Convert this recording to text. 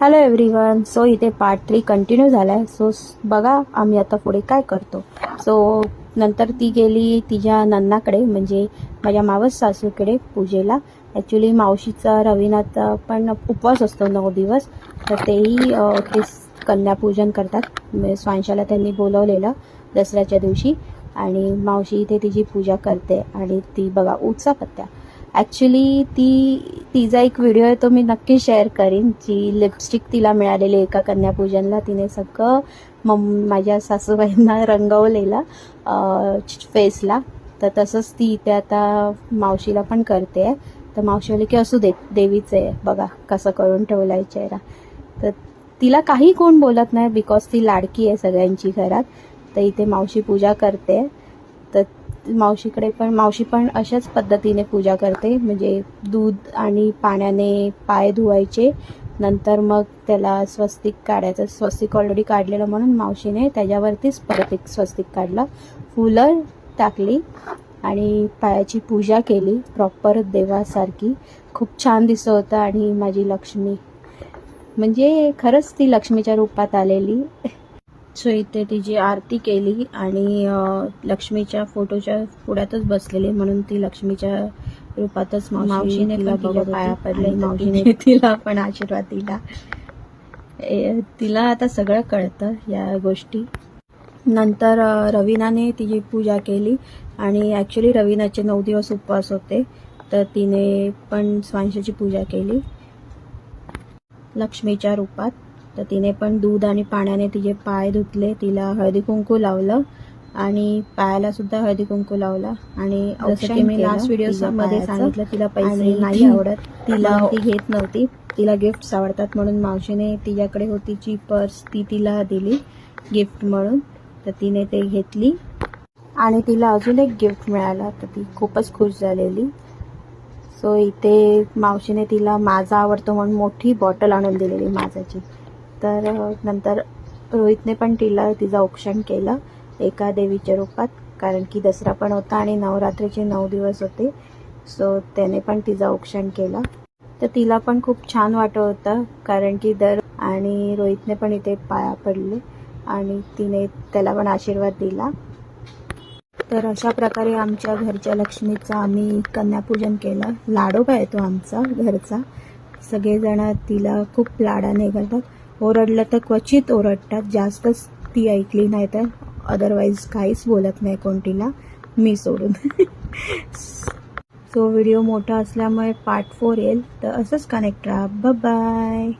Hello everyone. So इथे part 3 continue झाला आहे. सो बघा आम्ही आता पुढे काय करतो. सो नंतर ती गेली तिच्या नन्नाकडे, म्हणजे माझ्या मावस सासूकडे पूजेला. ॲक्च्युली मावशीचा रविनाथचा पण उपवास असतो 9 दिवस, तर तेही ते कन्यापूजन करतात. स्वांशाला त्यांनी बोलवलेलं दसऱ्याच्या दिवशी, आणि मावशी इथे तिची पूजा करते. आणि ती बघा उचा पत्त्या. ॲक्च्युली तिचा एक व्हिडिओ आहे, तो मी नक्की शेअर करीन. जी लिपस्टिक तिला मिळालेली एका कन्यापूजनला, तिने सगळं माझ्या सासूबाईंना रंगवलेलं फेसला. तर तसंच ती इथे आता मावशीला पण करते. तर मावशी बोलली की असू दे, देवीचं आहे बघा कसं करून ठेवला आहे चेहरा. तर तिला काही कोण बोलत नाही, बिकॉज ती लाडकी आहे सगळ्यांची घरात. तर इथे मावशी पूजा करते. तर मावशी पण अशाच पद्धतीने पूजा करते, म्हणजे दूध आणि पाण्याने पाय धुवायचे, नंतर मग त्याला स्वस्तिक काढायचं. स्वस्तिक ऑलरेडी काढलेलं म्हणून मावशीने त्याच्यावरतीच परत एक स्वस्तिक काढलं, फुलं टाकली आणि पायाची पूजा केली प्रॉपर देवासारखी. खूप छान दिसत होतं. आणि माझी लक्ष्मी म्हणजे खरंच ती लक्ष्मीच्या रूपात आलेली. सो इथे तिची आरती केली आणि लक्ष्मीच्या फोटोच्या पुढ्यातच बसलेली, म्हणून ती लक्ष्मीच्या रूपातच मावशीने तिला तिच्या पाया पडले. मावशीने तिला पण आशीर्वाद दिला. तिला आता सगळं कळतं या गोष्टी. नंतर रवीनाने तिची पूजा केली, आणि ॲक्च्युली रवीनाचे 9 दिवस उपवास होते, तर तिने पण स्वांशाची पूजा केली लक्ष्मीच्या रूपात. तर तिने पण दूध आणि पाण्याने तिचे पाय धुतले, तिला हळदी कुंकू लावलं आणि पायाला सुद्धा हळदी कुंकू लावला. आणि जसं की मी लास्ट व्हिडिओमध्ये सांगितलं, तिला पैसे नाही आवडत, तिला ती घेत नव्हती. तिला गिफ्ट्स आवडतात, म्हणून मावशीने तिच्याकडे होतीची पर्स ती तिला दिली गिफ्ट म्हणून. तर तिने ते घेतली आणि तिला अजून एक गिफ्ट मिळाला, तर ती खूपच खुश झालेली. सो इथे मावशीने तिला माझा आवडतो म्हणून मोठी बॉटल आणून दिलेली माझाची. तर नंतर रोहितने पण तिचा औक्षण केलं एका देवीच्या रूपात, कारण की दसरा पण होता आणि नवरात्रीचे 9 दिवस होते. सो त्याने पण तिचा औक्षण केलं. तर तिला पण खूप छान वाटत होतं, कारण की आणि रोहितने पण इथे पाया पडले आणि तिने त्याला पण आशीर्वाद दिला. तर अशा प्रकारे आमच्या घरच्या लक्ष्मीचं आम्ही कन्यापूजन केलं. लाडोबा आहे तो आमचा घरचा. सगळेजण तिला खूप लाडाने करतात. ओरडलं तर क्वचित ओरडतात, जास्तच ती ऐकली नाही तर अदरवाईज काहीच बोलत नाही कोण तिला, मी सोडून. सो व्हिडिओ मोठा असल्यामुळे पार्ट 4 येईल, तर असंच कनेक्ट राहा. बाय.